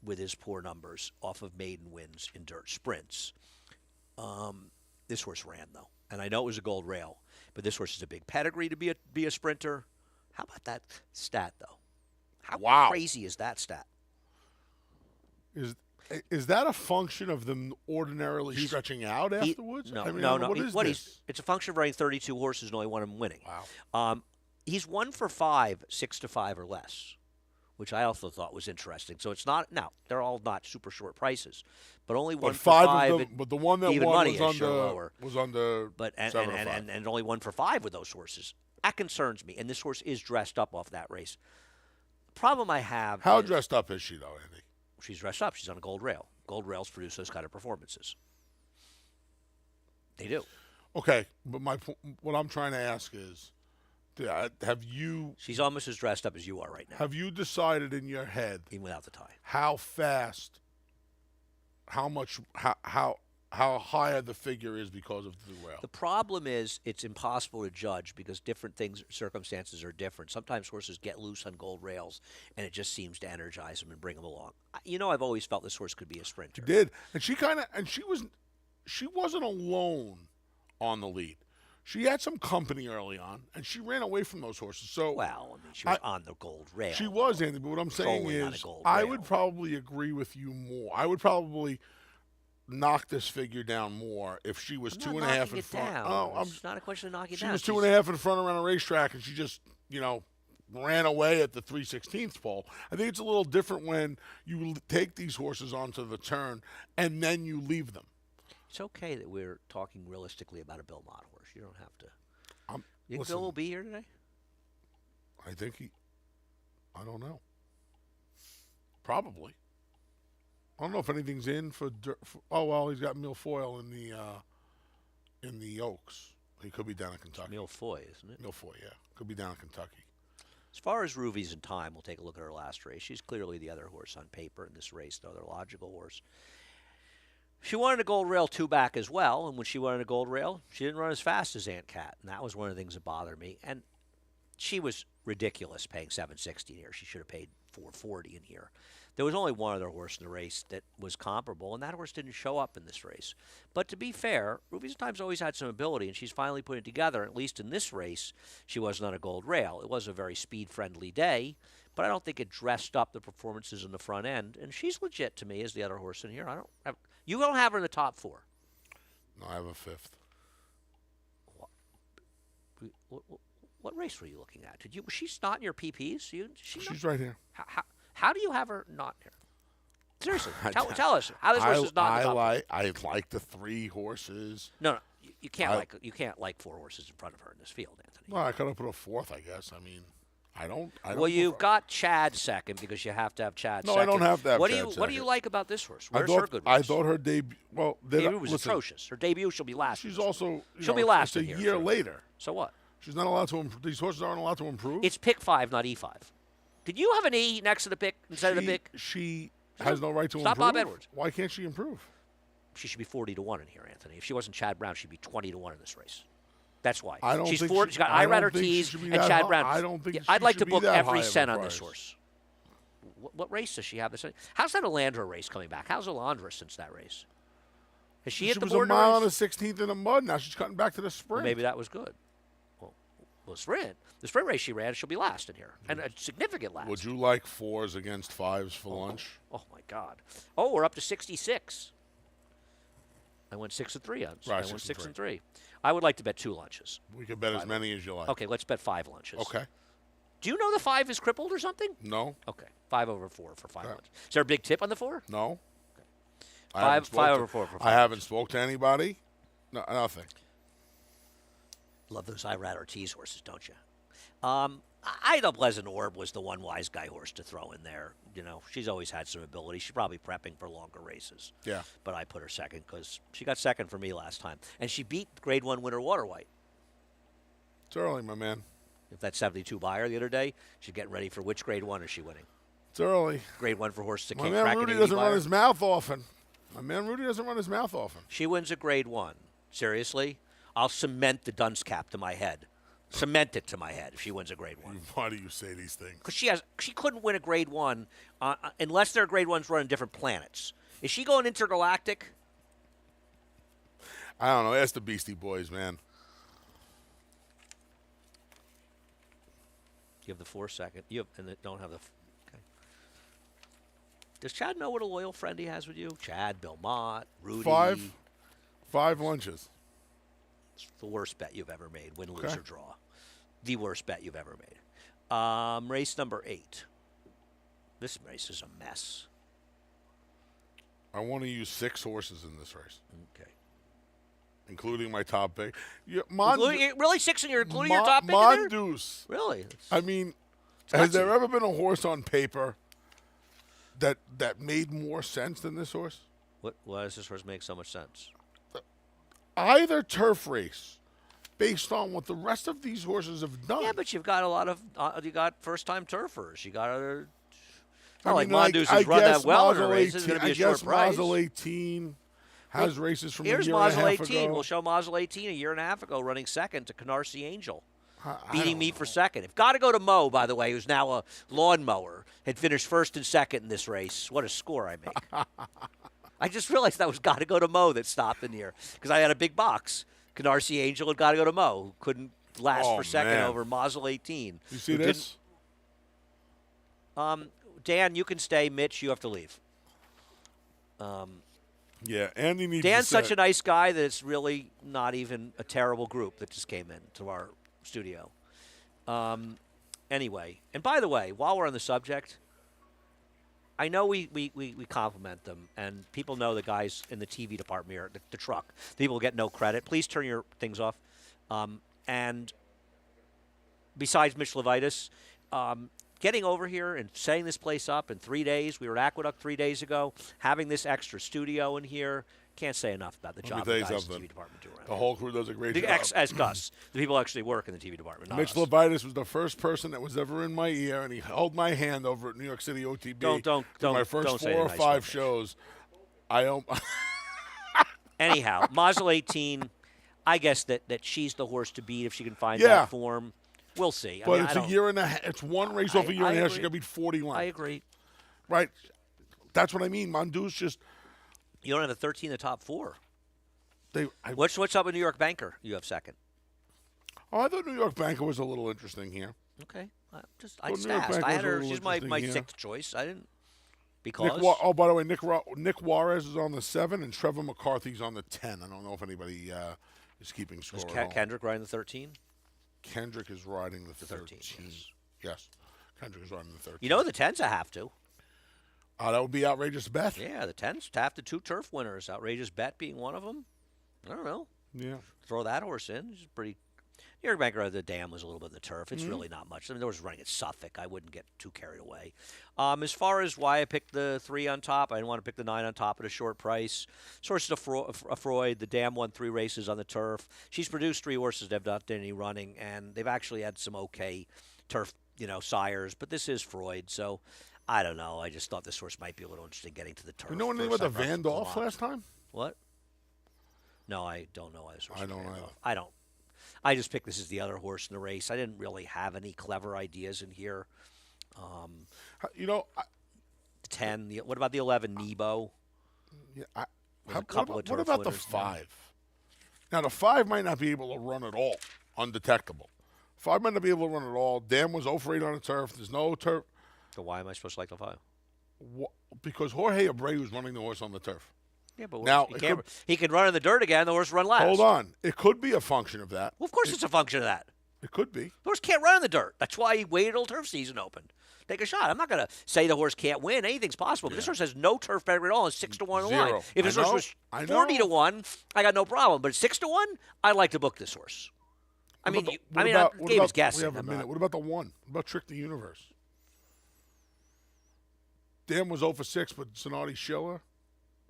with his poor numbers off of maiden wins in dirt sprints. This horse ran, though, and I know it was a gold rail, but this horse is a big pedigree to be a sprinter. How about that stat, though? How Wow. crazy is that stat? Is that a function of them ordinarily stretching out afterwards? No, I mean, no. What is this? It's a function of running 32 horses and only one of them winning. Wow. He's 1 for 5, 6 to 5 or less, which I also thought was interesting. So it's not now they're all not super short prices, but only 1 But for 5. of them, but the one that even won money was is sure under lower. was under But and 7 or 5. and only 1 for 5 with those horses. That concerns me. And this horse is dressed up off that race. Problem I have. How is, dressed up is she though, Andy? She's dressed up. She's on a gold rail. Gold rails produce those kind of performances. They do. Okay, but what I'm trying to ask is, have you She's almost as dressed up as you are right now, decided in your head even without the tie. how fast, how higher the figure is because of the rail? The problem is it's impossible to judge because different circumstances are different. Sometimes horses get loose on gold rails, and it just seems to energize them and bring them along. I've always felt this horse could be a sprinter. She did, and she wasn't alone on the lead. She had some company early on, and she ran away from those horses. So Well, she was on the gold rail. she was, Andy. But what I'm saying Solely on a is, gold I rail. would probably agree with you more. I would probably knock this figure down more if she was I'm not 2.5 knocking in it front. down. Oh, It's not a question of knocking it she down. was 2.5 in front around a racetrack, and she just, ran away at the 3/16 pole. I think it's a little different when you take these horses onto the turn and then you leave them. It's okay that we're talking realistically about a Bill Mott horse. You don't have to. You think listen, Bill will be here today? I think I don't know. Probably. I don't know if anything's in for oh, well, he's got Milfoil in the Oaks. He could be down in Kentucky. Milfoy, isn't it? Milfoil, yeah. Could be down in Kentucky. As far as Ruvy's in time, we'll take a look at her last race. She's clearly the other horse on paper in this race, the other logical horse. She wanted a gold rail 2 back as well, and when she wanted a gold rail, she didn't run as fast as Aunt Cat, and that was one of the things that bothered me. And she was ridiculous paying $760 here. She should have paid $440 in here. There was only one other horse in the race that was comparable, and that horse didn't show up in this race. But to be fair, Ruby's Time's always had some ability, and she's finally put it together. At least in this race, she wasn't on a gold rail. It was a very speed-friendly day, but I don't think it dressed up the performances in the front end. And she's legit to me as the other horse in here. You don't have her in the top 4. No, I have a 5th. What race were you looking at? Was she not in your PPs? She's right here. How do you have her not here? Seriously, tell us how this horse is not in the top 4. I like the 3 horses. No, you can't like 4 horses in front of her in this field, Anthony. Well, I could have put a 4th, I guess. I mean, I don't. Well, you've got Chad second because you have to have Chad No, second. I don't have to have what Chad do you What do you second. like about this horse? Where's I her thought, good I race? thought her debut. Well, Debut was listen, atrocious. Her debut, she'll be last. in She's this one. also. She'll be last It's in a here, year sure. later. So what? She's not allowed to. These horses aren't allowed to improve. It's pick 5, not E5. Did you have an E next to the pick instead of the pick? She has no right to Stop improve. Bob Edwards. Why can't she improve? She should be 40-1 in here, Anthony. If she wasn't Chad Brown, she'd be 20-1 in this race. That's why. I don't She's think 40, she- she's got I don't Irad think she Ortiz should be and that Chad high. Brown. I don't think Yeah, she I'd like should to be book that high every of a cent on this price. horse. What race does she have this? How's that Alandra race coming back? How's Alandra since that race? Has she hit She the was board a in the mile and a race? 16th in the mud. Now she's cutting back to the Well, sprint. maybe that was good. Well, the sprint race she ran, she'll be last in here, and a significant last. Would you like 4s against 5s for lunch? Oh my God! Oh, we're up to 66. I went 6-3 on. Right, I went 6 6 and and 3. I would like to bet 2 lunches. We can bet as many as you like. Okay, let's bet 5 lunches. Okay. Do you know the 5 is crippled or something? No. Okay, 5 over 4 for 5 Okay. lunches. Is there a big tip on the 4? No. I 5 haven't spoke over to- 4 for 5 I haven't lunches. spoke to anybody. No, nothing. Love those Irad Ortiz horses, don't you? Ida Pleasant Orb was the one wise guy horse to throw in there. She's always had some ability. She's probably prepping for longer races. Yeah. But I put her second because she got second for me last time. And she beat Grade 1 winner Water White. It's early, my man. If that 72 buyer the other day, she's getting ready for which Grade 1 is she winning? It's early. Grade 1 for horses that My can't man crack Rudy an 80 doesn't run buyer? his mouth often. My man Rudy doesn't run his mouth often. She wins a Grade 1. Seriously? I'll cement the dunce cap to my head cement it to my head if she wins a Grade 1. Why do you say these things? Because she couldn't win a Grade 1 unless their Grade 1s running different planets. Is she going intergalactic? I don't know. Ask the Beastie Boys, man. You have the 4 second. Don't have the. Okay. Does Chad know what a loyal friend he has with you? Chad, Bill Mott, Rudy. 5 lunches. It's the worst bet you've ever made. Win, lose, Okay. or draw. The worst bet you've ever made. Race number 8. This race is a mess. I want to use 6 horses in this race, Okay. including my top pick. Yeah, Really 6 in including your top pick in there? Mondoose. Really? I mean, It's has there nutsy. ever been a horse on paper that made more sense than this horse? Why does this horse make so much sense? Either turf race, based on what the rest of these horses have done. Yeah, but you've got a lot of you got first-time turfers. You got other. I Not like mean, Mondoose I has run guess that well in a Mazel race. It's going to be a short guess price. Mazel 18 has races from a Here's year and a Mazel half 18. ago. We'll show Mazel 18 a year and a half ago running second to Canarsie Angel. I Beating don't me know. for second. If got to go to Mo, by the way, who's now a lawnmower, had finished first and second in this race. What a score I make. I just realized that was got to go to Mo that stopped in here because I had a big box. Canarsie Angel had got to go to Mo, who couldn't last Oh, for second man. over Mazel 18. You see who didn't- this? Dan, you can stay. Mitch, you have to leave. Yeah, Andy needs Dan's to such say- a nice guy that it's really not even a terrible group that just came into our studio. Anyway, and by the way, while we're on the subject, I know we compliment them, and people know the guys in the TV department here, the truck. People get no credit. Please turn your things off. And besides Mitch Levitas, getting over here and setting this place up in 3 days. We were at Aqueduct 3 days ago. Having this extra studio in here. Can't say enough about the Let me job tell the you guys in the something. TV department do around The whole crew does a great here. job. As us. The people who actually work in the TV department, not Mitch us. Levitas was the first person that was ever in my ear, and he held my hand over at New York City OTB. Don't- my first don't say 4 or nice 5 stuff. shows. I Anyhow, Mazel 18, I guess that she's the horse to beat if she can find Yeah. that form. We'll see. but I it's a don't- year and a half. It's one race off a year I and a half. agree. She's gonna beat 40 lengths. I agree. Right. That's what I mean. Mondoose just You don't have a 13 in the top 4. they. What's up with New York Banker? You have second. I thought New York Banker was a little interesting here. Okay. I Well, just New York asked. Banker I was had a her. little She's my interesting here. 6th choice. I didn't because By the way, Nick Juarez is on the 7, and Trevor McCarthy's on the 10. I don't know if anybody is keeping score. was at all. Kendrick riding the 13. Kendrick is riding the 13. 13, Yes. Kendrick is riding the 13. You know the 10's a have to. That would be outrageous bet. Yeah, the 10's have to 2 turf winners. Outrageous Bet being one of them. I don't know. Yeah. Throw that horse in. It's pretty. New York Banker, the dam was a little bit in the turf. It's really not much. I mean, there was running at Suffolk. I wouldn't get too carried away. As far as why I picked the 3 on top, I didn't want to pick the 9 on top at a short price. Sources of Freud, the dam won 3 races on the turf. She's produced 3 horses that have not done any running, and they've actually had some okay turf, sires. But this is Freud, so I don't know. I just thought this horse might be a little interesting getting to the turf. You know anything about the Van Dolph last time? What? No, I don't know why this horse. I is don't Van either. Dolph. I don't. I just picked this as the other horse in the race. I didn't really have any clever ideas in here. You know, 10. What about the 11, Nebo? There's a couple of what turf about the winners 5? Now, the 5 might not be able to run at all, undetectable. 5 might not be able to run at all. Dam was 0 for 8 on the turf. There's no turf. So why am I supposed to like the 5? Because Jorge Abreu's running the horse on the turf. Yeah, but Now, he can run in the dirt again. The horse run last. Hold on. It could be a function of that. Well, of course it's a function of that. It could be. The horse can't run in the dirt. That's why he waited till turf season opened. Take a shot. I'm not going to say the horse can't win. Anything's possible. But this horse has no turf pedigree at all. It's 6-1 in the line. Zero. If this I horse know. was I 40-1, I got no problem. But 6-1, I'd like to book this horse. I mean, Gabe is guessing. We have a I'm minute. not- What about the 1? What about Trick the Universe? Dam was 0 for 6, but Sonati Schiller.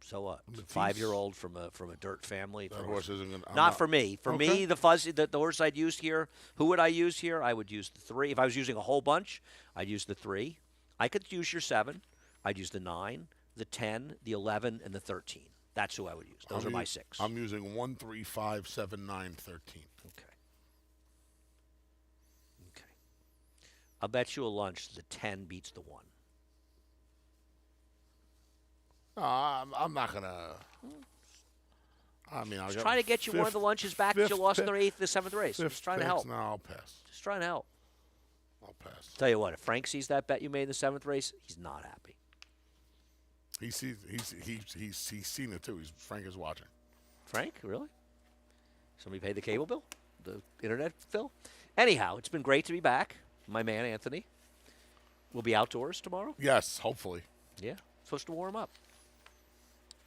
So what? Matisse. 5-year-old from a dirt family. That horse isn't going to. Not for me. For Okay. me, the fuzzy, the horse I'd use here. Who would I use here? I would use the 3. If I was using a whole bunch, I'd use the 3. I could use your 7. I'd use the 9, the 10, the 11, and the 13. That's who I would use. Those are my 6. I'm using 1, 3, 5, 7, 9, 13. Okay. I'll bet you a lunch the 10 beats the 1. No, I'm not going to. I mean, I'll Just trying to get you one of the lunches back that you lost in the 8th, the 7th race. Just trying to help. No, I'll pass. Just trying to help. I'll pass. Tell you what, if Frank sees that bet you made in the 7th race, he's not happy. He's seen it too. Frank is watching. Frank, really? Somebody paid the cable bill? The internet bill? Anyhow, it's been great to be back. My man, Anthony. We'll be outdoors tomorrow? Yes, hopefully. Yeah, supposed to warm up.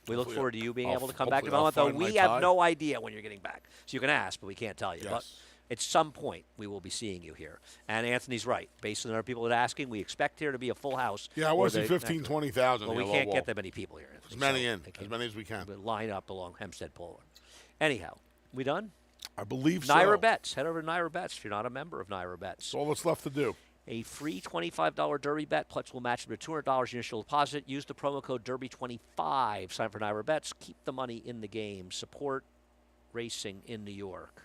We look Hopefully forward to you being I'll- able to come back to hopefully I'll Belmont, though find my we have tie. no idea when you're getting back. So you can ask, but we can't tell you. But Yes. at some point, we will be seeing you here. And Anthony's right. Based on our people that are asking, we expect here to be a full house. Yeah, I or want to see the- 15, 20,000. Well, we here, can't low get wall. that many people here, Anthony. As many so in, they as can't- many as we can. we'll line up along Hempstead Boulevard. Anyhow, we done? I believe so. Naira Bets. Head over to Naira Bets if you're not a member of Naira Bets. That's all that's left to do. A free $25 Derby bet. Pledge will match up to $200 initial deposit. Use the promo code Derby25. Sign for Naira Bets. Keep the money in the game. Support racing in New York.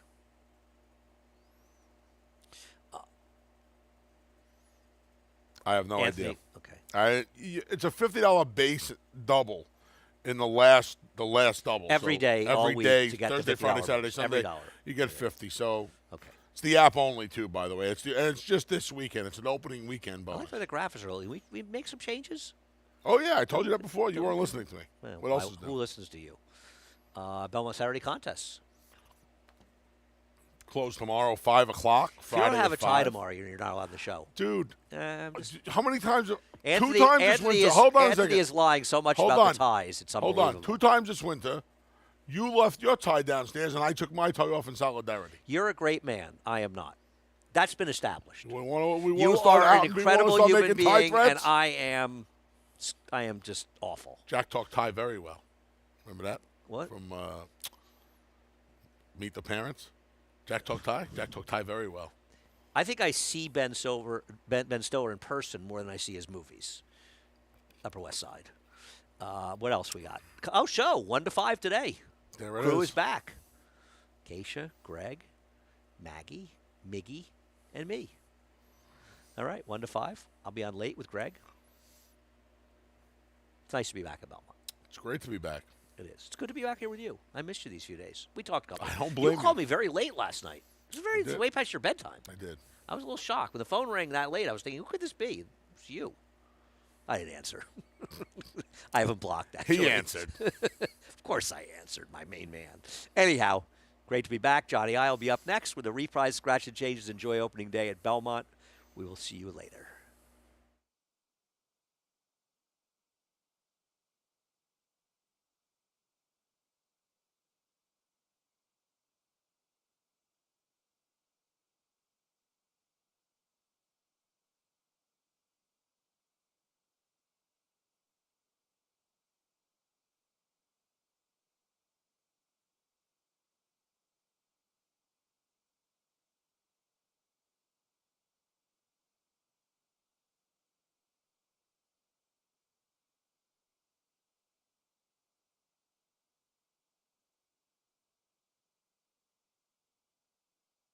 I have no Anthony, idea. okay. It's a $50 base double in the last double. Every So day, all every week day, to get the Thursday, Friday, $50 Saturday, bonus. Sunday. Every dollar. You get 50. So Okay. it's the app only too, by the way. And it's just this weekend. It's an opening weekend I bonus. like the graphics early. We make some changes. Oh yeah, I told you that before. You weren't listening to me. Well, What else is who new? listens to you? Belmont Saturday contests. Closed tomorrow, 5 o'clock. If you Friday don't have at a tie 5. tomorrow, you're not allowed on the show. Dude, Just- how many times? Anthony, 2 times this Anthony winter. is, Hold on a Anthony second. is lying so much Hold about on. the ties. It's Hold unbelievable. on. 2 times this winter, you left your tie downstairs, and I took my tie off in solidarity. You're a great man. I am not. That's been established. We want You to start are out. an we wanna incredible start human making tie being, and threats? I am just awful. Jack talked Thai very well. Remember that? What? From Meet the Parents? Jack talked Thai? Jack talked Thai very well. I think I see Ben Stower in person more than I see his movies. Upper West Side. What else we got? Oh, show 1 to 5 today. There it Crew is. is back. Keisha, Greg, Maggie, Miggy, and me. All right, 1 to 5. I'll be on late with Greg. It's nice to be back at Belmont. It's great to be back. It is. It's good to be back here with you. I missed you these few days. We talked a couple. I don't blame You called you. me very late last night. It was did. way past your bedtime. I did. I was a little shocked. When the phone rang that late, I was thinking, who could this be? It's you. I didn't answer. I haven't blocked, actually. He answered. Of course I answered, my main man. Anyhow, great to be back. Johnny I will be up next with a reprise Scratch and Changes. Enjoy opening day at Belmont. We will see you later.